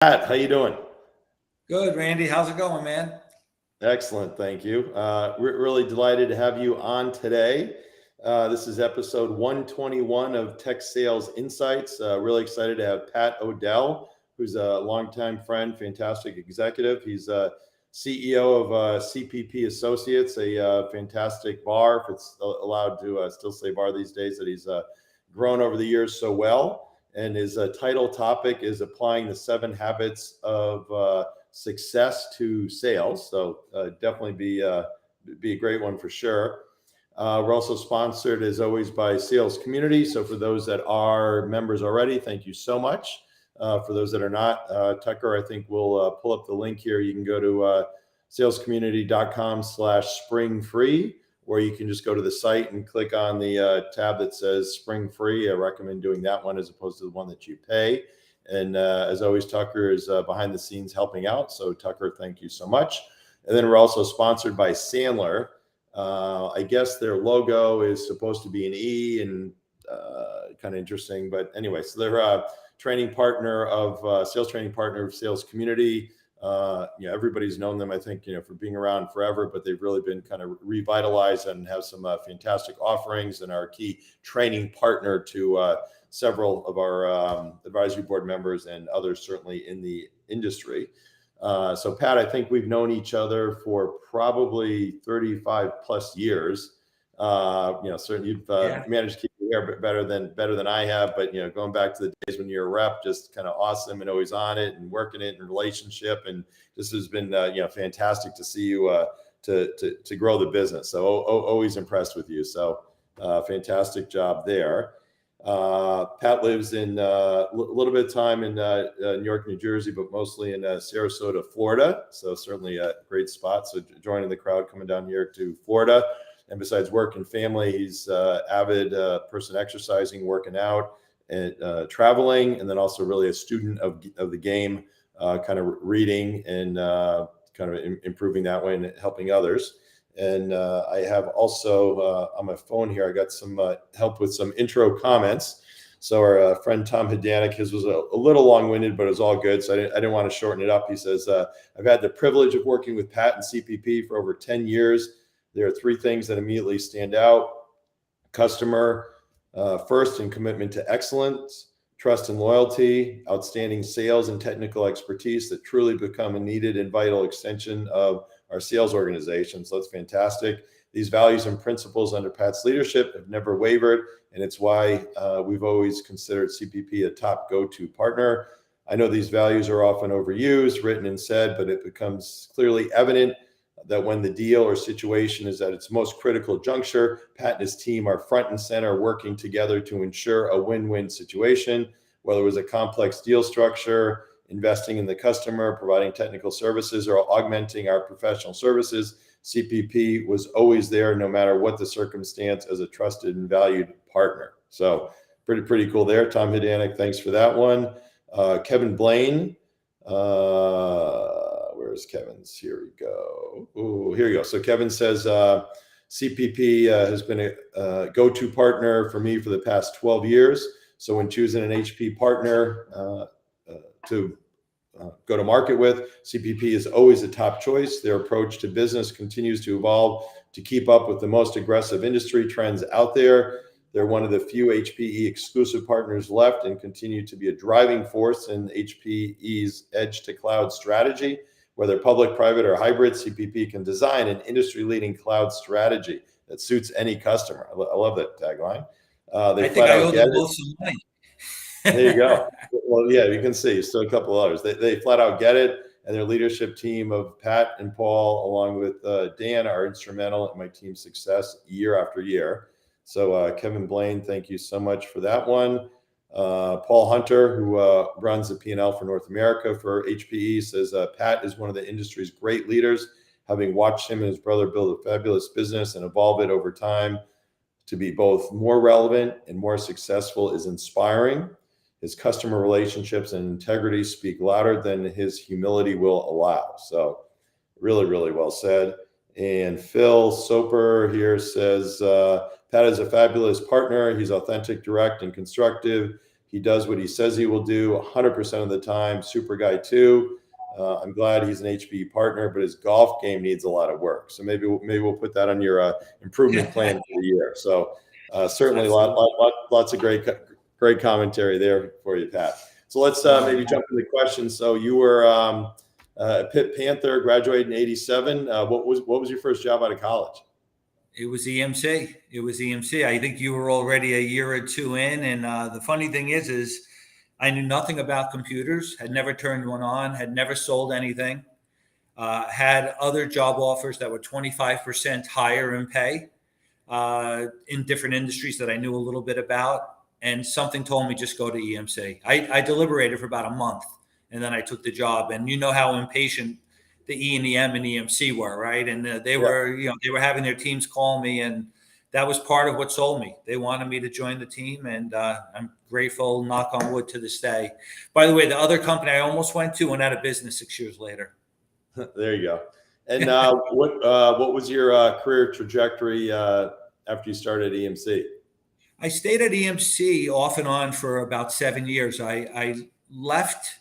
Pat, how you doing? Good, Randy. How's it going, man? Excellent, thank you. We're really delighted to have you on today. This is episode 121 of Tech Sales Insights. Really excited to have Pat O'Dell, who's a longtime friend, fantastic executive. He's CEO of CPP Associates, a fantastic bar, if it's allowed to still say bar these days, that he's grown over the years so well. And his title topic is applying the 7 habits of success to sales. So definitely be a great one for sure. We're also sponsored, as always, by Sales Community. So for those that are members already, thank you so much. For those that are not, Tucker, I think we'll pull up the link here. You can go to salescommunity.com/springfree, or you can just go to the site and click on the tab that says Spring Free. I recommend doing that one as opposed to the one that you pay. And as always, Tucker is behind the scenes helping out. So Tucker, thank you so much. And then we're also sponsored by Sandler. I guess their logo is supposed to be an E, and kind of interesting. But anyway, so they're a training partner of sales training partner of Sales Community. Everybody's known them, I think, for being around forever, but they've really been kind of revitalized and have some fantastic offerings, and are a key training partner to several of our advisory board members and others certainly in the industry. So Pat, I think we've known each other for probably 35 plus years. Certainly you've managed to keep your hair better than I have, but going back to the days when you're a rep, just kind of awesome and always on it and working it in relationship, and this has been fantastic to see you to grow the business. So always impressed with you. So fantastic job there. Pat lives in a little bit of time in New York, New Jersey, but mostly in Sarasota, Florida. So certainly a great spot. So joining the crowd coming down here to Florida. And besides work and family, he's avid person exercising, working out, and traveling, and then also really a student of the game, kind of reading and kind of improving that way and helping others. And I have also on my phone here, I got some help with some intro comments. So our friend Tom Hidanik, his was a little long-winded, but it was all good. So I didn't want to shorten it up. He says, I've had the privilege of working with Pat and CPP for over 10 years. There are 3 things that immediately stand out: customer first and commitment to excellence, trust and loyalty, outstanding sales and technical expertise that truly become a needed and vital extension of our sales organization. So that's fantastic. These values and principles under Pat's leadership have never wavered, and it's why we've always considered CPP a top go-to partner. I know these values are often overused, written and said, but it becomes clearly evident that when the deal or situation is at its most critical juncture, Pat and his team are front and center, working together to ensure a win-win situation. Whether it was a complex deal structure, investing in the customer, providing technical services, or augmenting our professional services, CPP was always there, no matter what the circumstance, as a trusted and valued partner. So pretty cool there. Tom Hidanik, thanks for that one. Kevin Blaine. Where's Kevin's? Here we go. Oh, here you go. So Kevin says, CPP has been a go-to partner for me for the past 12 years. So when choosing an HP partner to go to market with, CPP is always a top choice. Their approach to business continues to evolve to keep up with the most aggressive industry trends out there. They're one of the few HPE exclusive partners left, and continue to be a driving force in HPE's edge to cloud strategy. Whether public, private, or hybrid, CPP can design an industry-leading cloud strategy that suits any customer. I love that tagline. I think I owe them both some money. There you go. Well, yeah, you can see still a couple others. They flat out get it, and their leadership team of Pat and Paul, along with Dan, are instrumental in my team's success year after year. So Kevin Blaine, thank you so much for that one. Paul Hunter, who runs the P&L for North America for HPE, says Pat is one of the industry's great leaders. Having watched him and his brother build a fabulous business and evolve it over time to be both more relevant and more successful is inspiring. His customer relationships and integrity speak louder than his humility will allow. So really, really well said. And Phil Soper here says, Pat is a fabulous partner. He's authentic, direct, and constructive. He does what he says he will do 100% of the time. Super guy too. I'm glad he's an HPE partner, but his golf game needs a lot of work. So maybe we'll put that on your improvement plan for the year. So certainly lots of great commentary there for you, Pat. So let's maybe jump into questions. So you were a Pitt Panther, graduated in '87. What was your first job out of college? It was EMC. It was EMC. I think you were already a year or two in. And the funny thing is I knew nothing about computers, had never turned one on, had never sold anything, had other job offers that were 25% higher in pay in different industries that I knew a little bit about. And something told me just go to EMC. I deliberated for about a month, and then I took the job. And you know how impatient the E and the M and EMC were, right? And they were having their teams call me, and that was part of what sold me. They wanted me to join the team, and I'm grateful, knock on wood, to this day. By the way, the other company I almost went to went out of business 6 years later. There you go. And what was your career trajectory after you started at EMC? I stayed at EMC off and on for about 7 years. I left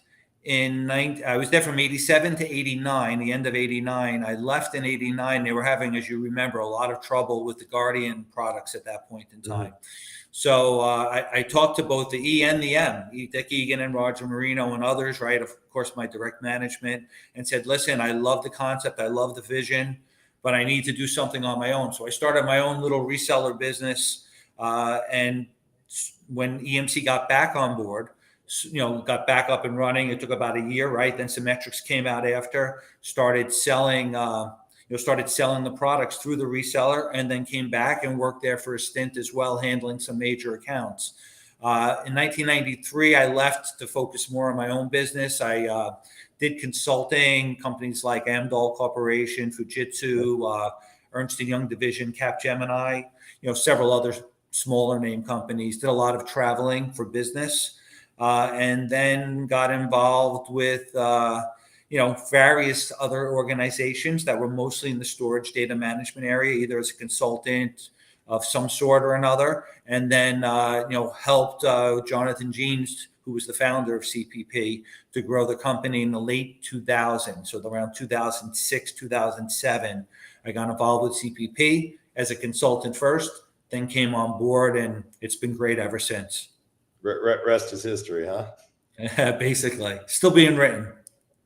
I was there from 87 to 89, the end of 89. I left in 89. They were having, as you remember, a lot of trouble with the Guardian products at that point in time. Mm-hmm. So I talked to both the E and the M, Dick Egan and Roger Marino and others, right? Of course, my direct management, and said, listen, I love the concept. I love the vision, but I need to do something on my own. So I started my own little reseller business. And when EMC got back on board, got back up and running, it took about a year, right? Then Symmetrics came out after, started selling the products through the reseller, and then came back and worked there for a stint as well, handling some major accounts. In 1993, I left to focus more on my own business. I did consulting, companies like Amdahl Corporation, Fujitsu, Ernst & Young Division, Capgemini, several other smaller name companies. Did a lot of traveling for business. And then got involved with, various other organizations that were mostly in the storage data management area, either as a consultant of some sort or another. And then, helped Jonathan Jeans, who was the founder of CPP, to grow the company in the late 2000s. So around 2006, 2007, I got involved with CPP as a consultant first, then came on board, and it's been great ever since. Rest is history, huh? Basically, still being written.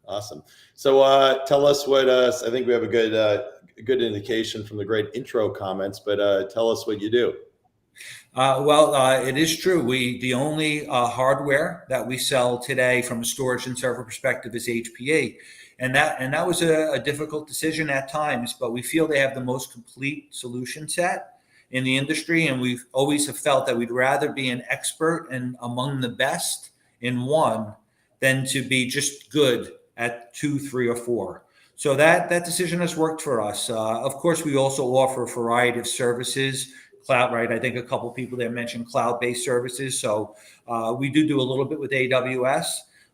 Awesome. So tell us what I think we have a good indication from the great intro comments, but tell us what you do. It is true. The only hardware that we sell today from a storage and server perspective is HPE. And that was a difficult decision at times, but we feel they have the most complete solution set in the industry. And we've always have felt that we'd rather be an expert and among the best in one than to be just good at 2, 3, or 4. So that decision has worked for us. Of course, we also offer a variety of services, cloud, right? I think a couple of people there mentioned cloud-based services. So we do a little bit with AWS,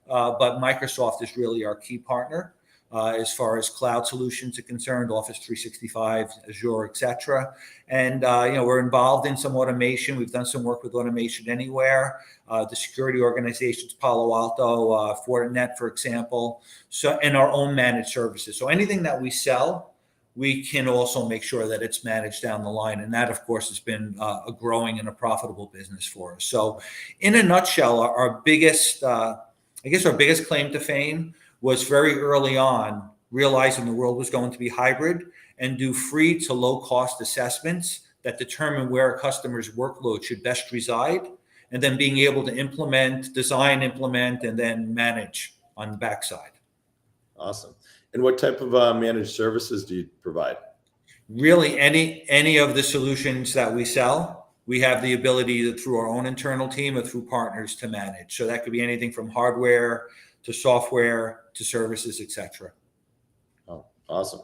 but Microsoft is really our key partner. As far as cloud solutions are concerned, Office 365, Azure, et cetera. And, we're involved in some automation. We've done some work with Automation Anywhere, the security organizations, Palo Alto, Fortinet, for example, and our own managed services. So anything that we sell, we can also make sure that it's managed down the line. And that, of course, has been a growing and a profitable business for us. So in a nutshell, our biggest claim to fame was very early on realizing the world was going to be hybrid and do free to low cost assessments that determine where a customer's workload should best reside, and then being able to design, implement, and then manage on the backside. Awesome. And what type of managed services do you provide? Really, any of the solutions that we sell, we have the ability to, through our own internal team or through partners, to manage. So that could be anything from hardware to software to services, et cetera. Oh, awesome.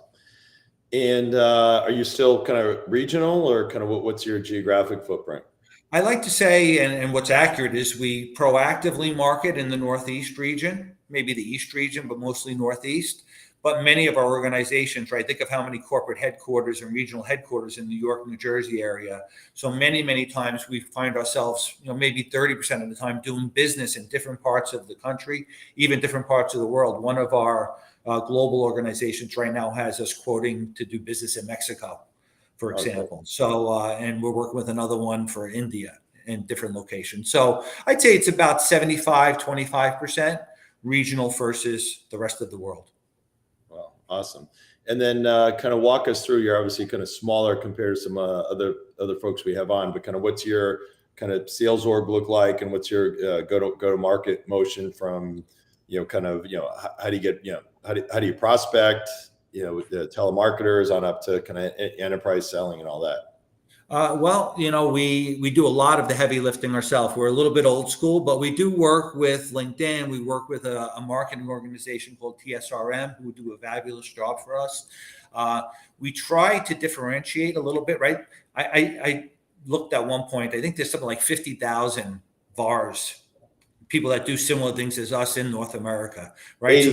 And are you still kind of regional, or kind of what's your geographic footprint? I like to say, and what's accurate is we proactively market in the Northeast region. maybe the East region, but mostly Northeast. But many of our organizations, right, think of how many corporate headquarters and regional headquarters in New York, New Jersey area. So many times we find ourselves, maybe 30% of the time doing business in different parts of the country, even different parts of the world. One of our global organizations right now has us quoting to do business in Mexico, for example. Okay. So, and we're working with another one for India in different locations. So I'd say it's about 25% regional versus the rest of the world. Awesome. And then kind of walk us through, you're obviously kind of smaller compared to some other folks we have on, but kind of what's your kind of sales org look like, and what's your go to market motion from, kind of, how do you get, how do you prospect, with the telemarketers on up to kind of enterprise selling and all that? Well, we do a lot of the heavy lifting ourselves. We're a little bit old school, but we do work with LinkedIn. We work with a marketing organization called TSRM, who do a fabulous job for us. We try to differentiate a little bit, right? I looked at one point, I think there's something like 50,000 VARs, people that do similar things as us in North America, right?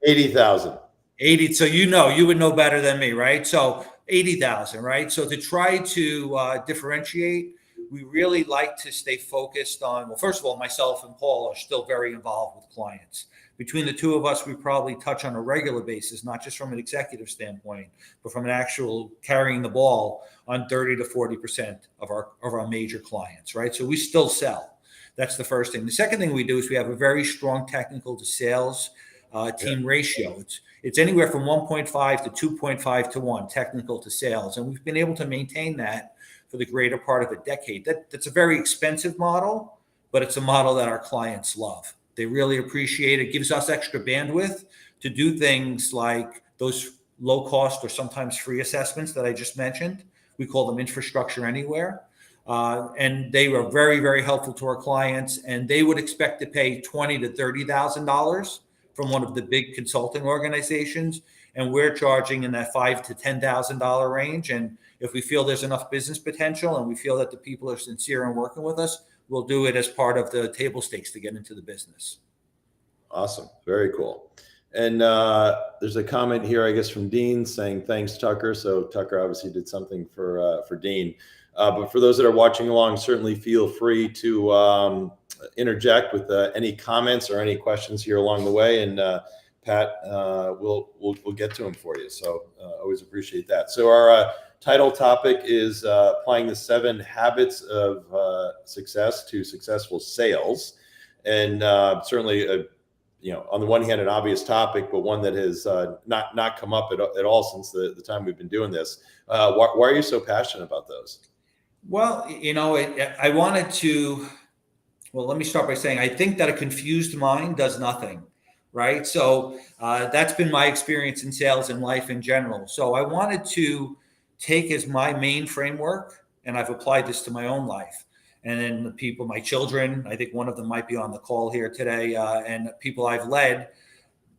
80,000. 80. So, you would know better than me, right? So 80,000, right? So to try to differentiate, we really like to stay focused on, well, first of all, myself and Paul are still very involved with clients. Between the two of us, we probably touch on a regular basis, not just from an executive standpoint, but from an actual carrying the ball on 30 to 40% of our major clients, right? So we still sell. That's the first thing. The second thing we do is we have a very strong technical to sales team ratio. It's anywhere from 1.5 to 2.5 to 1 technical to sales. And we've been able to maintain that for the greater part of a decade. That's a very expensive model, but it's a model that our clients love. They really appreciate it. It gives us extra bandwidth to do things like those low cost or sometimes free assessments that I just mentioned. We call them infrastructure anywhere. And they were very, very helpful to our clients. And they would expect to pay $20,000 to $30,000 from one of the big consulting organizations, and we're charging in that $5,000 to $10,000 range. And if we feel there's enough business potential and we feel that the people are sincere in working with us, we'll do it as part of the table stakes to get into the business. Awesome. Very cool. And there's a comment here, I guess, from Dean saying, thanks, Tucker. So Tucker obviously did something for Dean. But for those that are watching along, certainly feel free to interject with any comments or any questions here along the way. And Pat, we'll get to them for you. So always appreciate that. So our title topic is applying the 7 habits of success to successful sales. And certainly, on the one hand, an obvious topic, but one that has not come up at all since the time we've been doing this. Why are you so passionate about those? Well, I wanted to, let me start by saying, I think that a confused mind does nothing, right? So that's been my experience in sales and life in general. So I wanted to take as my main framework, and I've applied this to my own life. And then the people, my children, I think one of them might be on the call here today, and people I've led,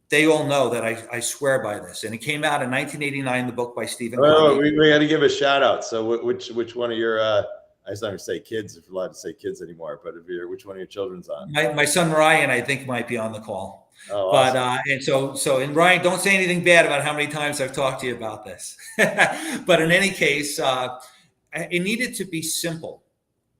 they all know that I swear by this. And it came out in 1989, the book by Stephen Covey. Oh, we got to give a shout out. So which one of your, I was not going to say kids, if you're allowed to say kids anymore, but which one of your children's on? My son, Ryan, I think might be on the call. Oh, but, awesome. And Ryan, don't say anything bad about how many times I've talked to you about this. But in any case, it needed to be simple,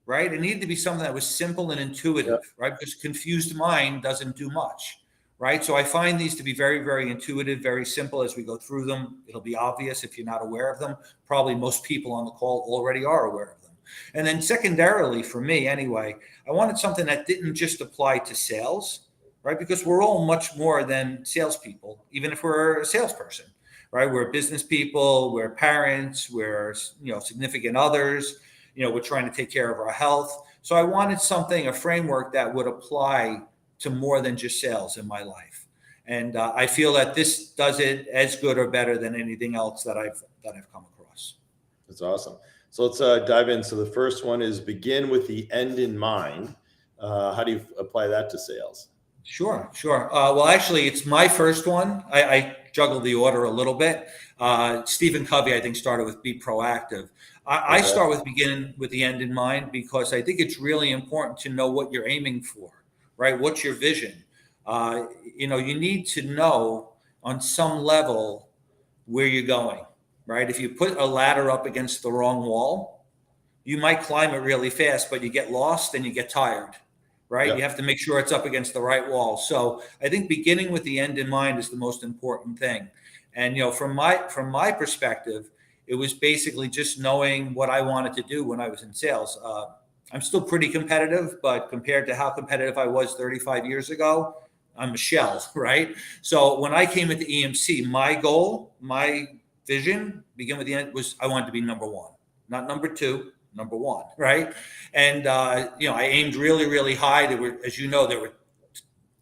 right? It needed to be something that was simple and intuitive, right? Because confused mind doesn't do much. Right. So I find these to be very, very intuitive, very simple as we go through them. It'll be obvious if you're not aware of them. Probably most people on the call already are aware of them. And then secondarily, for me anyway, I wanted something that didn't just apply to sales, right? Because we're all much more than salespeople, even if we're a salesperson, right? We're business people, we're parents, we're, significant others, we're trying to take care of our health. So I wanted something, a framework that would apply to more than just sales in my life. And I feel that this does it as good or better than anything else that I've come across. That's awesome. So let's dive in. So the first one is begin with the end in mind. How do you apply that to sales? Sure. Well, actually, it's my first one. I juggled the order a little bit. Stephen Covey, I think, started with be proactive. I start with begin with the end in mind because I think it's really important to know what you're aiming for. Right? What's your vision? You need to know on some level where you're going, right? If you put a ladder up against the wrong wall, you might climb it really fast, but you get lost and you get tired, right? Yeah. You have to make sure it's up against the right wall. So I think beginning with the end in mind is the most important thing. And from my perspective, it was basically just knowing what I wanted to do when I was in sales. I'm still pretty competitive, but compared to how competitive I was 35 years ago, I'm a shell, right? So when I came into EMC, my goal, my vision, begin with the end, was I wanted to be number one, not number two, number one, right? And I aimed really, really high. There were, as you know, there were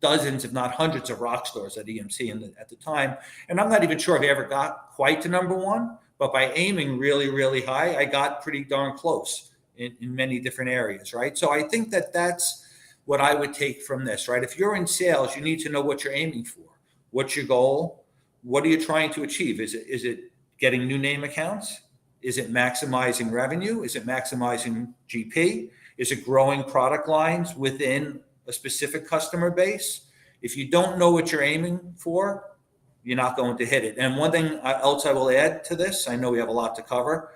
dozens, if not hundreds, of rock stars at EMC at the time. And I'm not even sure if I ever got quite to number one, but by aiming really, really high, I got pretty darn close in many different areas, right? So I think that's what I would take from this, right? If you're in sales, you need to know what you're aiming for. What's your goal? What are you trying to achieve? Is it getting new name accounts? Is it maximizing revenue? Is it maximizing GP? Is it growing product lines within a specific customer base? If you don't know what you're aiming for, you're not going to hit it. And one thing else I will add to this, I know we have a lot to cover.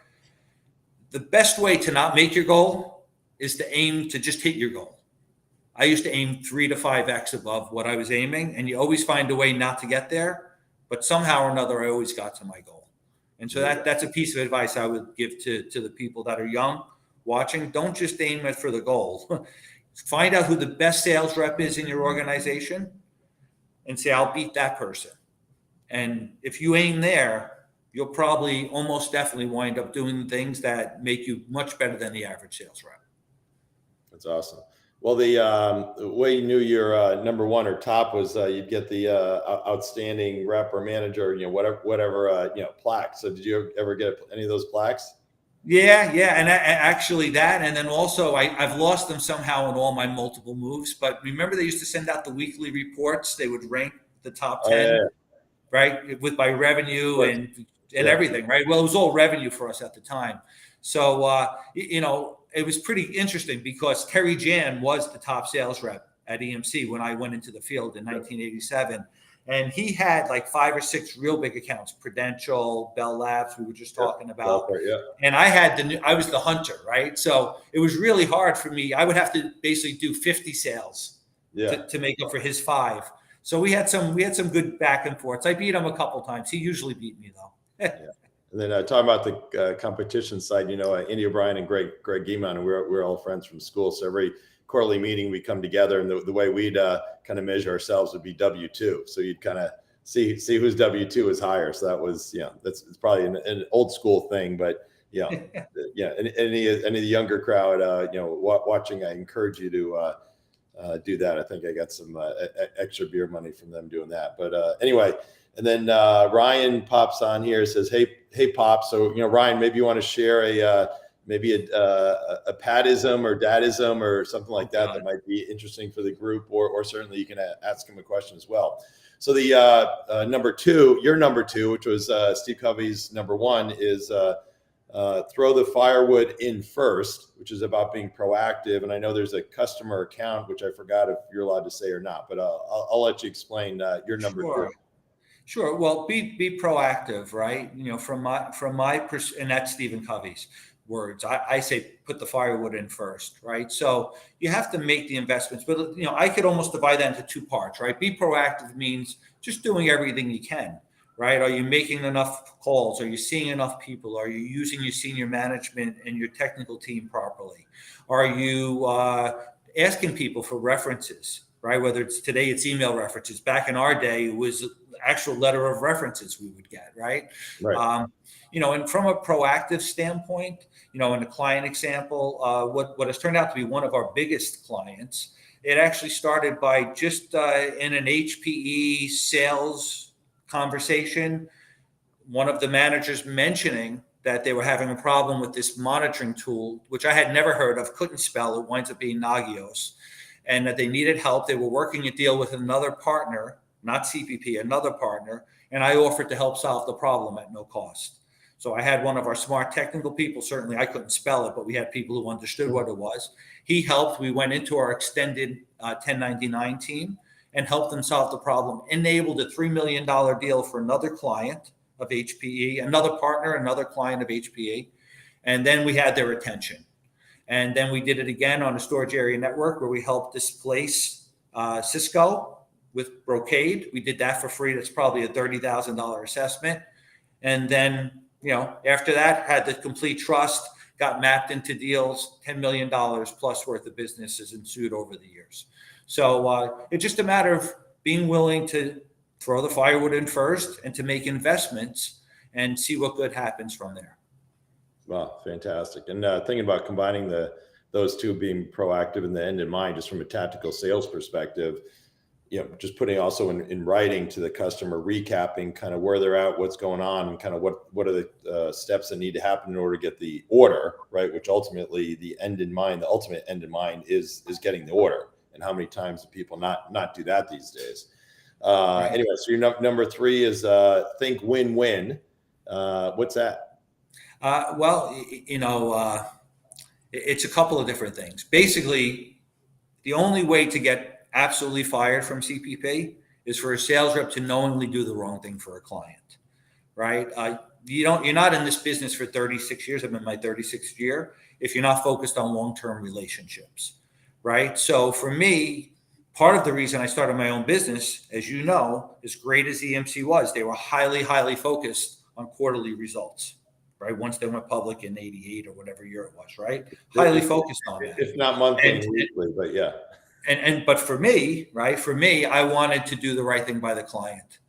The best way to not make your goal is to aim to just hit your goal. I used to aim 3 to 5x above what I was aiming, and you always find a way not to get there, but somehow or another, I always got to my goal. And so that's a piece of advice I would give to the people that are young watching. Don't just aim it for the goal. Find out who the best sales rep is in your organization and say, I'll beat that person. And if you aim there, you'll probably almost definitely wind up doing things that make you much better than the average sales rep. That's awesome. Well, the way you knew your number one or top was you'd get the outstanding rep or manager, whatever plaque. So did you ever get any of those plaques? Yeah. And actually that, and then also I've lost them somehow in all my multiple moves, but remember they used to send out the weekly reports. They would rank the top 10, right? By revenue and everything, right? Well, it was all revenue for us at the time. So, it was pretty interesting because Terry Jan was the top sales rep at EMC when I went into the field in 1987. And he had like 5 or 6 real big accounts, Prudential, Bell Labs, we were just talking about. And I was the hunter, right? So it was really hard for me. I would have to basically do 50 sales to make up for his 5. So we had some good back and forths. I beat him a couple times. He usually beat me though. And then talking about the competition side, Andy O'Brien and Greg Guimon, and we're all friends from school. So every quarterly meeting we come together, and the way we'd kind of measure ourselves would be W2. So you'd kind of see whose W2 is higher. So that was it's probably an old school thing, but any of the younger crowd watching, I encourage you to do that. I think I got some extra beer money from them doing that. But anyway, and then Ryan pops on here, says, hey Pop. So Ryan, maybe you want to share a Patism or Dadism or something like that might be interesting for the group, or certainly you can ask him a question as well. So the number 2, your number 2, which was Steve Covey's number 1, is throw the firewood in first, which is about being proactive. And I know there's a customer account, which I forgot if you're allowed to say or not, but I'll let you explain your number 2. Sure. Well, be proactive, right? From my and that's Stephen Covey's words. I say put the firewood in first, right? So you have to make the investments, but I could almost divide that into 2 parts, right? Be proactive means just doing everything you can, right? Are you making enough calls? Are you seeing enough people? Are you using your senior management and your technical team properly? Are you asking people for references, right? Whether today it's email references. Back in our day, it was actual letter of references we would get, right? And from a proactive standpoint, in a client example, what has turned out to be one of our biggest clients, it actually started by just in an HPE sales conversation, one of the managers mentioning that they were having a problem with this monitoring tool, which I had never heard of, couldn't spell, it winds up being Nagios, and that they needed help. They were working a deal with another partner, not CPP, another partner, and I offered to help solve the problem at no cost. So I had one of our smart technical people, certainly I couldn't spell it, but we had people who understood what it was. He helped. We went into our extended 1099 team, and helped them solve the problem, enabled a $3 million deal for another client of HPE, another partner, another client of HPE. And then we had their attention. And then we did it again on a storage area network where we helped displace Cisco with Brocade. We did that for free. That's probably a $30,000 assessment. And then, after that, had the complete trust, got mapped into deals, $10 million plus worth of business has ensued over the years. So it's just a matter of being willing to throw the firewood in first and to make investments and see what good happens from there. Wow, fantastic. And thinking about combining those two, being proactive and the end in mind, just from a tactical sales perspective, just putting also in writing to the customer, recapping kind of where they're at, what's going on, and kind of what are the steps that need to happen in order to get the order, right? Which ultimately the ultimate end in mind is getting the order. And how many times do people not do that these days? Right. Anyway, so your number 3 is think win-win. What's that? It's a couple of different things. Basically, the only way to get absolutely fired from CPP is for a sales rep to knowingly do the wrong thing for a client, right? You're not in this business for 36 years. I'm in my 36th year if you're not focused on long-term relationships, right? So for me, part of the reason I started my own business, as you know, as great as EMC was, they were highly, highly focused on quarterly results, right? Once they went public in 88 or whatever year it was, right? Highly focused on that. If not monthly and weekly, but yeah. But for me, I wanted to do the right thing by the client,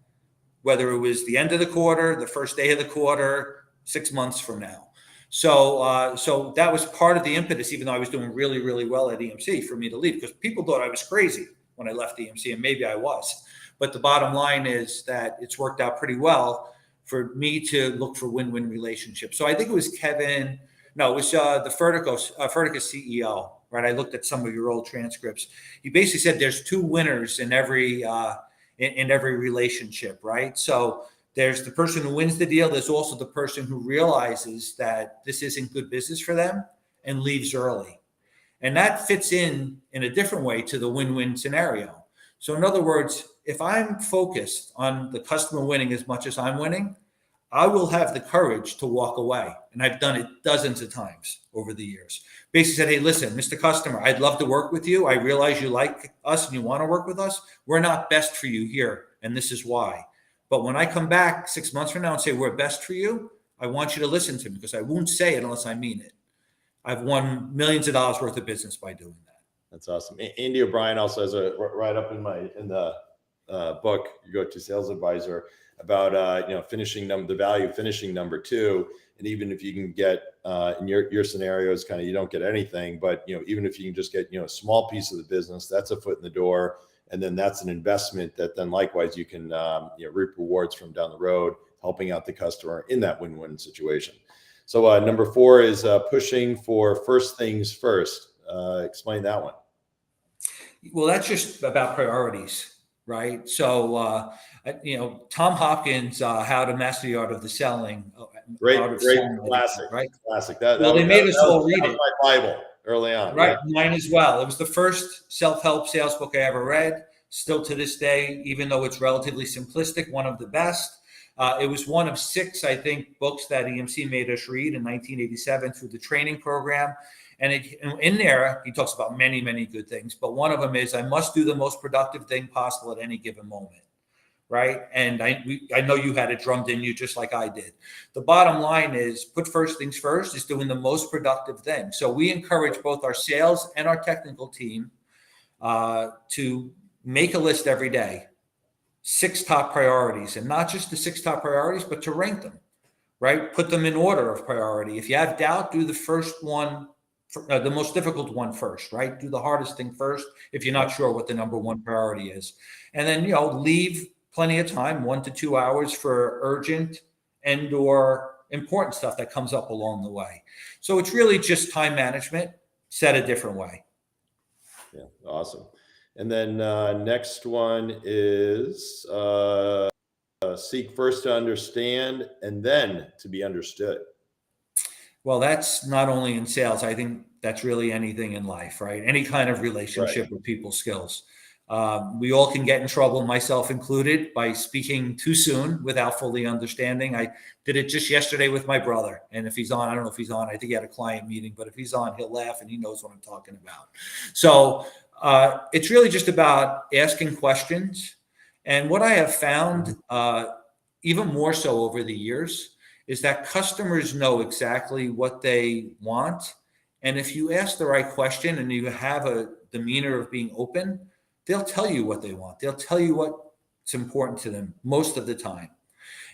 whether it was the end of the quarter, the first day of the quarter, 6 months from now. So that was part of the impetus, even though I was doing really, really well at EMC, for me to leave, because people thought I was crazy when I left EMC, and maybe I was. But the bottom line is that it's worked out pretty well for me to look for win-win relationships. So I think it was Kevin. No, it was the Fertica CEO, right? I looked at some of your old transcripts. He basically said there's 2 winners in every relationship, right? So there's the person who wins the deal. There's also the person who realizes that this isn't good business for them and leaves early. And that fits in a different way to the win-win scenario. So in other words, if I'm focused on the customer winning as much as I'm winning, I will have the courage to walk away. And I've done it dozens of times over the years. Basically said, hey, listen, Mr. Customer, I'd love to work with you. I realize you like us and you want to work with us. We're not best for you here, and this is why. But when I come back 6 months from now and say we're best for you, I want you to listen to me, because I won't say it unless I mean it. I've won millions of dollars worth of business by doing that. That's awesome. Andy O'Brien also has a write-up in the book, You Go to Sales Advisor, about finishing the value of finishing number 2. And even if you can get in your scenarios, kind of you don't get anything, but even if you can just get a small piece of the business, that's a foot in the door, and then that's an investment that then likewise you can reap rewards from down the road, helping out the customer in that win-win situation. So number 4 is pushing for first things first. Explain that one. Well, that's just about priorities, right? So, Tom Hopkins, How to Master the Art of the Selling. Great classic, right? Classic. They made us all read it. My Bible early on, right? Yeah. Mine as well. It was the first self-help sales book I ever read. Still to this day, even though it's relatively simplistic, one of the best. It was one of 6, I think, books that EMC made us read in 1987 through the training program. And in there, he talks about many, many good things. But one of them is, I must do the most productive thing possible at any given moment, right? And I know you had it drummed in you just like I did. The bottom line is, put first things first is doing the most productive thing. So we encourage both our sales and our technical team to make a list every day, 6 top priorities, and not just the 6 top priorities, but to rank them, right? Put them in order of priority. If you have doubt, do the first one, the most difficult one first, right? Do the hardest thing first if you're not sure what the number 1 priority is. And then, leave plenty of time, 1 to 2 hours, for urgent and or important stuff that comes up along the way. So it's really just time management said a different way. Yeah, awesome. And then next one is seek first to understand and then to be understood. Well, that's not only in sales. I think that's really anything in life, right? Any kind of relationship with people's skills. We all can get in trouble, myself included, by speaking too soon without fully understanding. I did it just yesterday with my brother. And if he's on, I don't know if he's on, I think he had a client meeting, but if he's on, he'll laugh and he knows what I'm talking about. So it's really just about asking questions. And what I have found, even more so over the years, is that customers know exactly what they want. And if you ask the right question and you have a demeanor of being open, they'll tell you what they want. They'll tell you what's important to them most of the time.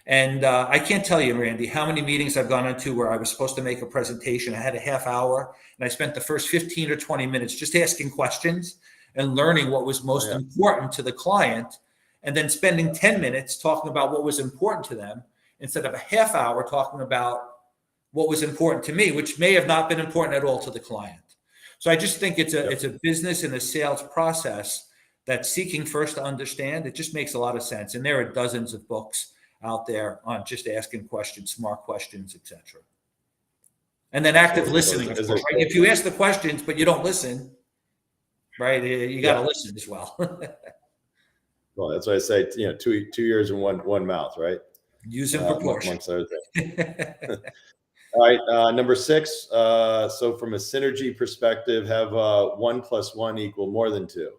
And I can't tell you, Randy, how many meetings I've gone into where I was supposed to make a presentation. I had a half hour and I spent the first 15 or 20 minutes just asking questions and learning what was most important to the client, and then spending 10 minutes talking about what was important to them instead of a half hour talking about what was important to me, which may have not been important at all to the client. So I just think it's a business and a sales process that's seeking first to understand. It just makes a lot of sense. And there are dozens of books out there on just asking questions, smart questions, etc. And then active listening, of course, right? If you ask the questions, but you don't listen, right? You got to listen as well. Well, that's why I say, 2 ears and one mouth, right? Use in proportion. Amongst other things. All right, number 6. So from a synergy perspective, have 1 + 1 equal more than 2?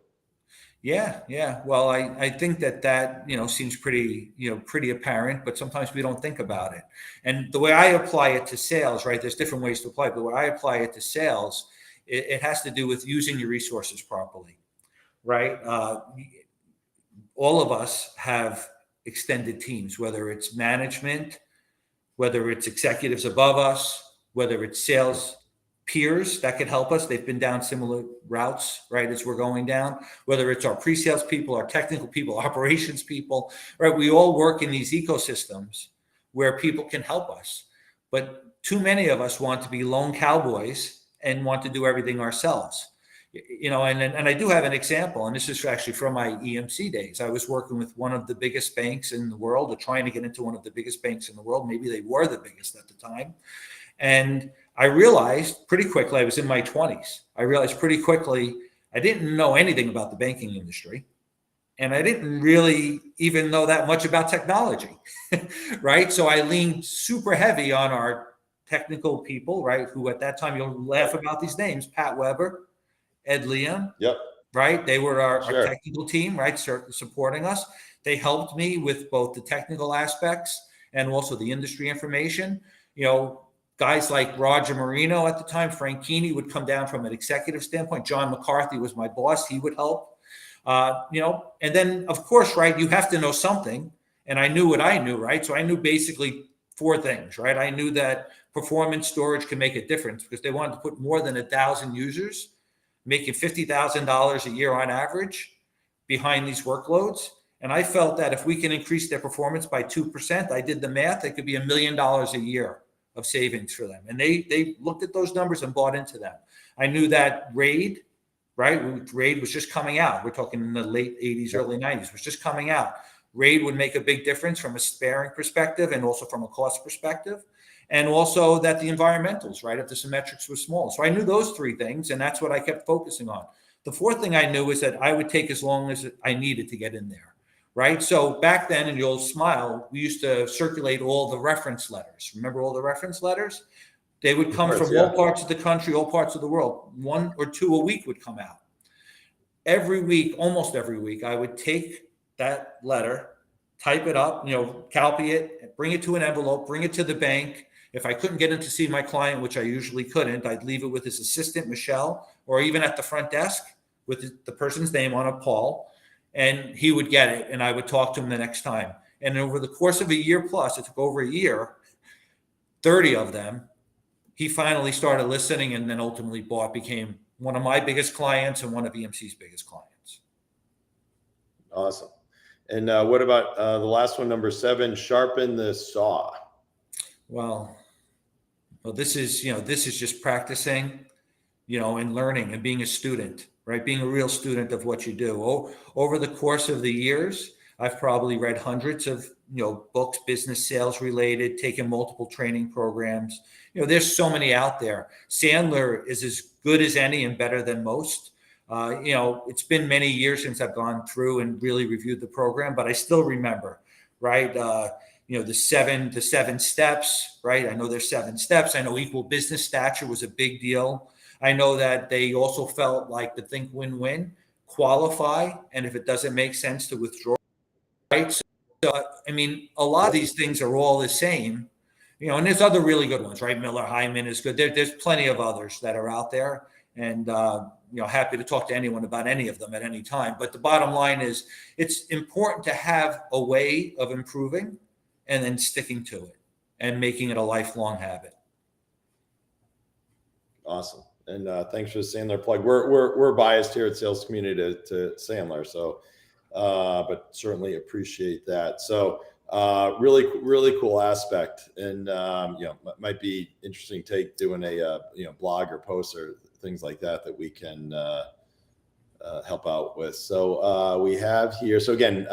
Yeah. Well, I think that seems pretty apparent, but sometimes we don't think about it. And the way I apply it to sales, right? There's different ways to apply it, but when I apply it to sales, it has to do with using your resources properly, right? All of us have extended teams, whether it's management, whether it's executives above us, whether it's sales peers that could help us. They've been down similar routes, right, as we're going down, whether it's our pre-sales people, our technical people, operations people, right? We all work in these ecosystems where people can help us. But too many of us want to be lone cowboys and want to do everything ourselves. And I do have an example, and this is actually from my EMC days. I was working with one of the biggest banks in the world, or trying to get into one of the biggest banks in the world. Maybe they were the biggest at the time. And I realized pretty quickly, I was in my 20s. I realized pretty quickly, I didn't know anything about the banking industry. And I didn't really even know that much about technology, right? So I leaned super heavy on our technical people, right? Who at that time, you'll laugh about these names, Pat Weber, Ed Liam, right? They were our technical team, right? Supporting us. They helped me with both the technical aspects and also the industry information. Guys like Roger Marino at the time, Frank Keeney would come down from an executive standpoint. John McCarthy was my boss. He would help, and then of course, right, you have to know something. And I knew what I knew, right? So I knew basically 4 things, right? I knew that performance storage can make a difference because they wanted to put more than 1,000 users making $50,000 a year on average behind these workloads. And I felt that if we can increase their performance by 2%, I did the math, it could be $1 million a year of savings for them. And they looked at those numbers and bought into them. I knew that RAID, right? RAID was just coming out. We're talking in the late 80s, early 90s, was just coming out. RAID would make a big difference from a sparing perspective and also from a cost perspective. And also that the environmentals, right, if the symmetrics were small. So I knew those 3 things, and that's what I kept focusing on. The 4th thing I knew is that I would take as long as I needed to get in there, right? So back then, and you'll smile, we used to circulate all the reference letters. Remember all the reference letters? They would come from all parts of the country, all parts of the world. 1 or 2 a week would come out. Every week, almost every week, I would take that letter, type it up, copy it, bring it to an envelope, bring it to the bank. If I couldn't get in to see my client, which I usually couldn't, I'd leave it with his assistant, Michelle, or even at the front desk with the person's name on it, Paul, and he would get it, and I would talk to him the next time. And over the course of a year plus, it took over a year, 30 of them, he finally started listening and then ultimately became one of my biggest clients and one of EMC's biggest clients. Awesome. And what about the last one, number 7, sharpen the saw? Well, this is just practicing, and learning and being a student, right? Being a real student of what you do. Over the course of the years, I've probably read hundreds of, books, business sales related, taken multiple training programs. There's so many out there. Sandler is as good as any and better than most. It's been many years since I've gone through and really reviewed the program, but I still remember, right? The seven steps, right? I know there's 7 steps. I know equal business stature was a big deal. I know that they also felt like the think win-win, qualify, and if it doesn't make sense to withdraw, right? So, a lot of these things are all the same, and there's other really good ones, right? Miller Hyman is good. There's plenty of others that are out there, and happy to talk to anyone about any of them at any time. But the bottom line is, it's important to have a way of improving and then sticking to it and making it a lifelong habit. Awesome. And thanks for the Sandler plug. We're biased here at Sales Community to Sandler, so but certainly appreciate that. So really cool aspect, and might be interesting take doing a blog or post or things like that we can help out with. So we have here. So again,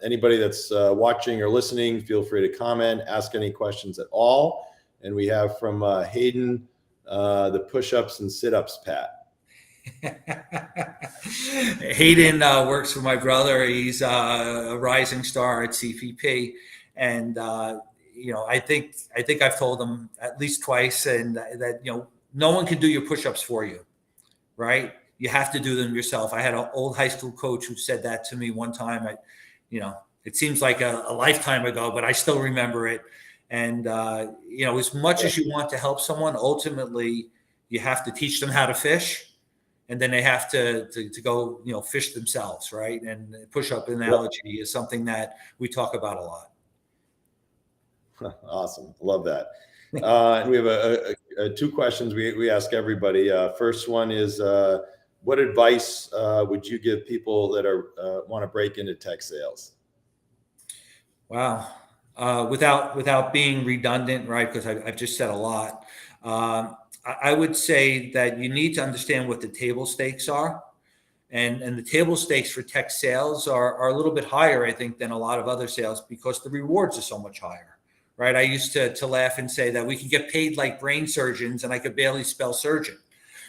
anybody that's watching or listening, feel free to comment, ask any questions at all. And we have from Hayden, the push-ups and sit-ups, Pat. Hayden works for my brother. He's a rising star at CPP, and I think I've told him at least twice, and that no one can do your push-ups for you, right? You have to do them yourself. I had an old high school coach who said that to me one time. It seems like a lifetime ago, but I still remember it. And as much as you want to help someone, ultimately you have to teach them how to fish. And then they have to go, fish themselves, right? And push-up analogy is something that we talk about a lot. Awesome, love that. And we have 2 questions we ask everybody. First one is, what advice would you give people that want to break into tech sales? Wow, without being redundant, right? Because I've just said a lot. I would say that you need to understand what the table stakes are. And the table stakes for tech sales are a little bit higher, I think, than a lot of other sales because the rewards are so much higher, right? I used to laugh and say that we could get paid like brain surgeons and I could barely spell surgeon,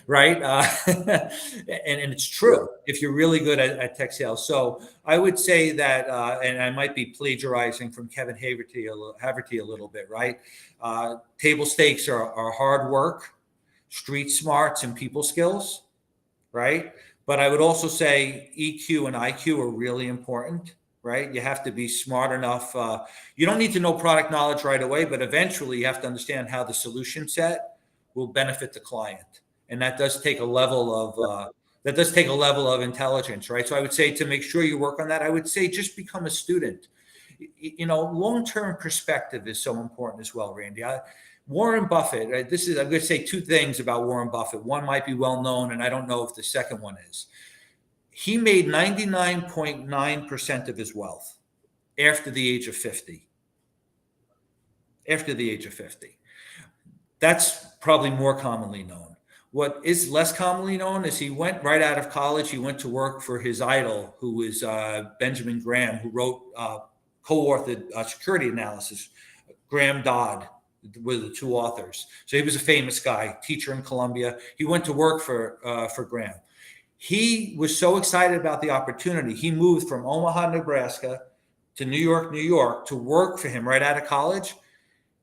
right? And it's true if you're really good at tech sales. So I would say that, and I might be plagiarizing from Kevin Haverty a little bit, right? Table stakes are hard work, street smarts, and people skills, right? But I would also say EQ and IQ are really important, right? You have to be smart enough. You don't need to know product knowledge right away, but eventually you have to understand how the solution set will benefit the client. And that does take a level of intelligence, right? So I would say to make sure you work on that, I would say just become a student. Long-term perspective is so important as well, Randy. Warren Buffett, right? I'm going to say 2 things about Warren Buffett. One might be well known, and I don't know if the second one is. He made 99.9% of his wealth after the age of 50. After the age of 50. That's probably more commonly known. What is less commonly known is he went right out of college. He went to work for his idol, who was Benjamin Graham, who wrote, co-authored security analysis. Graham Dodd were the 2 authors. So he was a famous guy, teacher in Columbia. He went to work for Graham. He was so excited about the opportunity. He moved from Omaha, Nebraska to New York to work for him right out of college.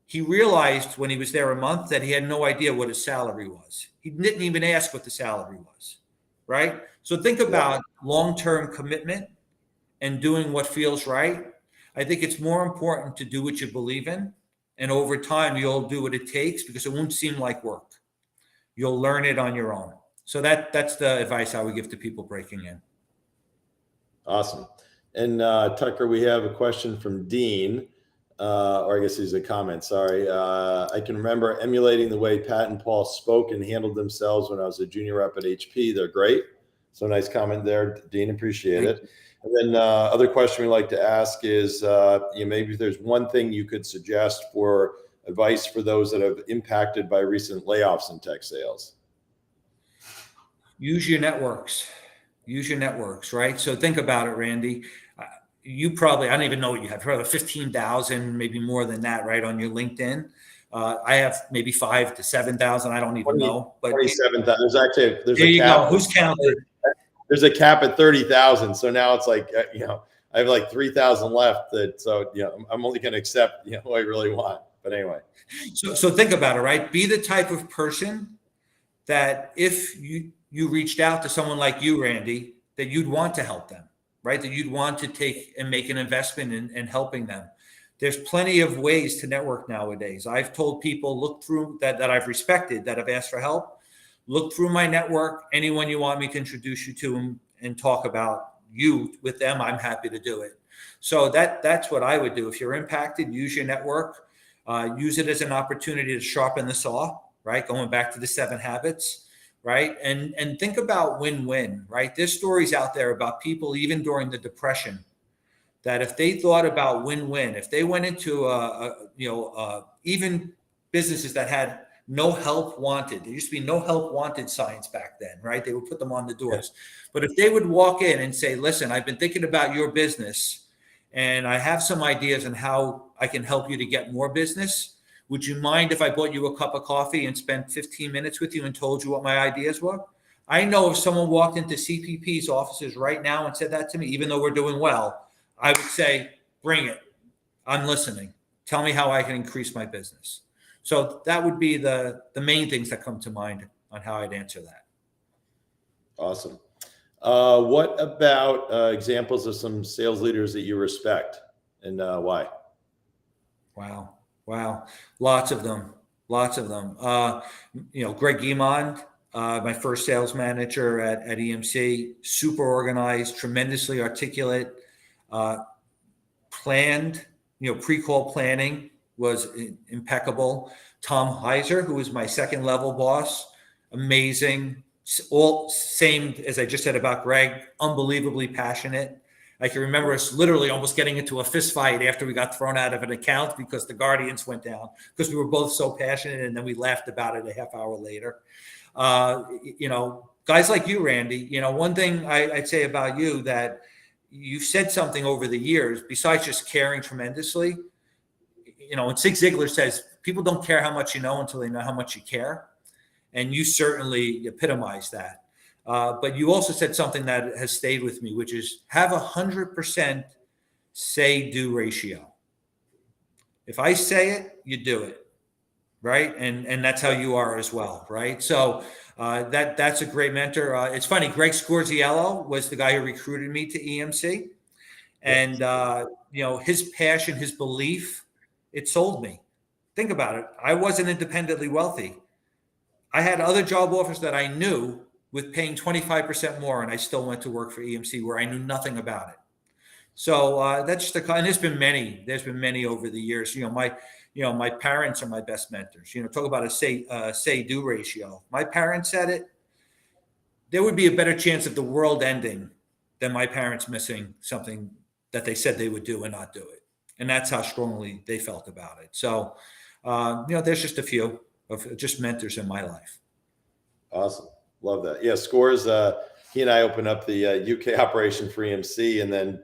He realized when he was there a month that he had no idea what his salary was. He didn't even ask what the salary was, right? So think about long-term commitment and doing what feels right. I think it's more important to do what you believe in. And over time, you'll do what it takes because it won't seem like work. You'll learn it on your own. So that's the advice I would give to people breaking in. Awesome. And Tucker, we have a question from Dean, or I guess he's a comment, sorry. I can remember emulating the way Pat and Paul spoke and handled themselves when I was a junior rep at HP. They're great. So nice comment there, Dean, appreciate it. And then other question we like to ask is, maybe if there's one thing you could suggest for advice for those that have impacted by recent layoffs in tech sales. Use your networks. Use your networks, right? So think about it, Randy. You probably, I don't even know what you have, probably 15,000, maybe more than that, right, on your LinkedIn. I have maybe 5,000 to 7,000. I don't even know. But 27,000. There's there you go. Who's counting? there's a cap at 30,000. So now it's like, I have like 3,000 left so I'm only going to accept, who I really want. But anyway. So think about it, right? Be the type of person that if you reached out to someone like you, Randy, that you'd want to help them, right? That you'd want to take and make an investment in helping them. There's plenty of ways to network nowadays. I've told people, look through that I've respected, that have asked for help. Look through my network. Anyone you want me to introduce you to and talk about you with them, I'm happy to do it. So that's what I would do. If you're impacted, use your network. Use it as an opportunity to sharpen the saw, right? Going back to the 7 habits, right? And think about win-win, right? There's stories out there about people, even during the Depression, that if they thought about win-win, if they went into even businesses that had no help wanted, there used to be no help wanted signs back then, right? They would put them on the doors. But if they would walk in and say, listen, I've been thinking about your business and I have some ideas on how I can help you to get more business. Would you mind if I bought you a cup of coffee and spent 15 minutes with you and told you what my ideas were? I know if someone walked into CPP's offices right now and said that to me, even though we're doing well, I would say, bring it. I'm listening. Tell me how I can increase my business. So that would be the main things that come to mind on how I'd answer that. Awesome. What about examples of some sales leaders that you respect and why? Wow. Lots of them. Greg Guimond, my first sales manager at EMC, super organized, tremendously articulate, planned, pre-call planning was impeccable. Tom Heiser, who was my second level boss, amazing. All same as I just said about Greg, unbelievably passionate. I can remember us literally almost getting into a fist fight after we got thrown out of an account because the Guardians went down because we were both so passionate, and then we laughed about it a half hour later. Guys like you, Randy, one thing I'd say about you that you've said something over the years, besides just caring tremendously, and Zig Ziglar says, people don't care how much you know until they know how much you care. And you certainly epitomize that. But you also said something that has stayed with me, which is have 100% say-do ratio. If I say it, you do it, right? And that's how you are as well, right? So that's a great mentor. It's funny, Greg Scorziello was the guy who recruited me to EMC. And, his passion, his belief, it sold me. Think about it. I wasn't independently wealthy. I had other job offers that I knew with paying 25% more, and I still went to work for EMC where I knew nothing about it. So that's just and there's been many over the years. My parents are my best mentors. Talk about a say-do ratio. My parents said it. There would be a better chance of the world ending than my parents missing something that they said they would do and not do it. And that's how strongly they felt about it. So, there's just a few of just mentors in my life. Awesome. Love that. Yeah. Scores. He and I opened up the UK operation for EMC, and then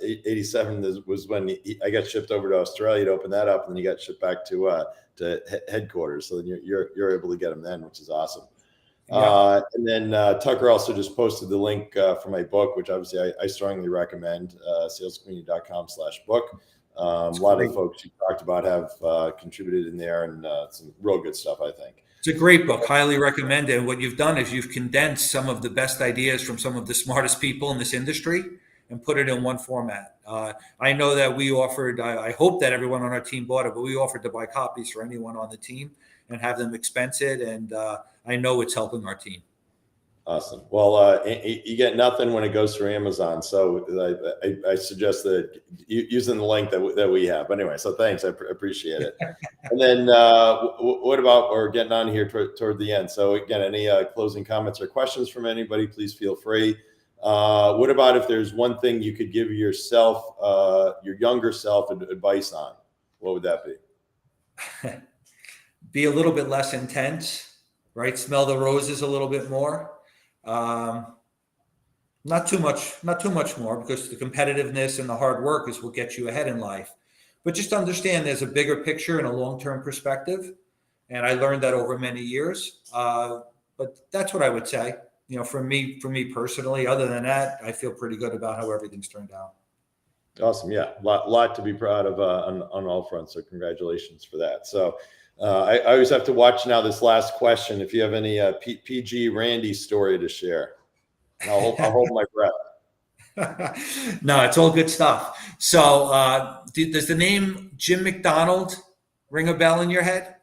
87 was when I got shipped over to Australia to open that up, and then he got shipped back to headquarters. So then you're able to get him then, which is awesome. Yeah. And then Tucker also just posted the link for my book, which obviously I strongly recommend, salescommunity.com/book. A lot of the folks you talked about have contributed in there, and some real good stuff, I think. It's a great book, highly recommended. And what you've done is you've condensed some of the best ideas from some of the smartest people in this industry and put it in one format. I know that we offered, I hope that everyone on our team bought it, but we offered to buy copies for anyone on the team and have them expense it. And I know it's helping our team. Awesome. Well, you get nothing when it goes through Amazon. So I suggest that using the link that we have. But anyway, so thanks. I appreciate it. And then what about, we're getting on here toward the end. So again, any closing comments or questions from anybody, please feel free. What about if there's one thing you could give yourself, your younger self, advice on? What would that be? Be a little bit less intense, right? Smell the roses a little bit more. Not too much more, because the competitiveness and the hard work is what gets you ahead in life. But just understand there's a bigger picture and a long-term perspective. And I learned that over many years. But that's what I would say. for me personally, other than that, I feel pretty good about how everything's turned out. Awesome. Yeah. Lot to be proud of on all fronts. So congratulations for that. So I always have to watch now this last question. If you have any PG Randy story to share, and I'll hold my breath. No, it's all good stuff. So does the name Jim McDonald ring a bell in your head?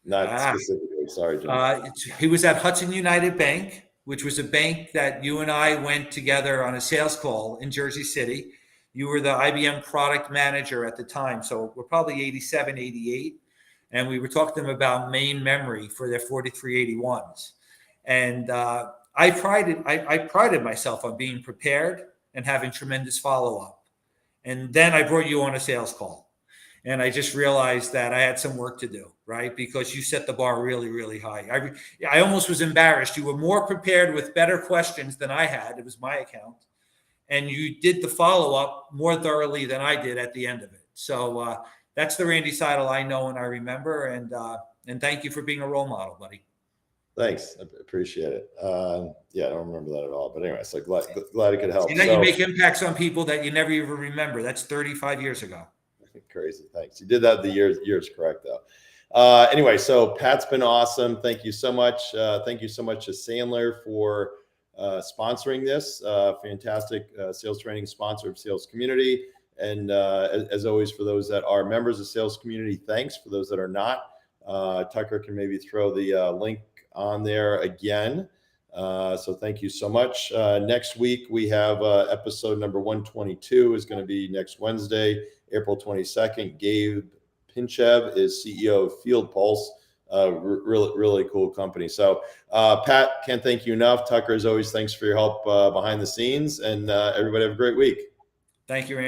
Not specifically. Sorry, Jim. He was at Hudson United Bank, which was a bank that you and I went together on a sales call in Jersey City. You were the IBM product manager at the time. So we're probably 87, 88. And we were talking to them about main memory for their 4381s. And I prided myself on being prepared and having tremendous follow-up. And then I brought you on a sales call. And I just realized that I had some work to do, right? Because you set the bar really, really high. I almost was embarrassed. You were more prepared with better questions than I had. It was my account. And you did the follow-up more thoroughly than I did at the end of it. So that's the Randy Seidel I know and I remember. And thank you for being a role model, buddy. Thanks. I appreciate it. Yeah, I don't remember that at all. But anyway, so glad it could help. You know, you make impacts on people that you never even remember. That's 35 years ago. Crazy. Thanks. You did that the years correct though. Anyway, so Pat's been awesome. Thank you so much. Thank you so much to Sandler for sponsoring this fantastic sales training sponsor of Sales Community. And as always, for those that are members of Sales Community, thanks. For those that are not, Tucker can maybe throw the link on there again. So thank you so much. Next week, we have episode number 122 is going to be next Wednesday, April 22nd. Gabe Pinchev is CEO of Field Pulse, really cool company. So Pat, can't thank you enough. Tucker, as always, thanks for your help behind the scenes, and everybody have a great week. Thank you, Randy.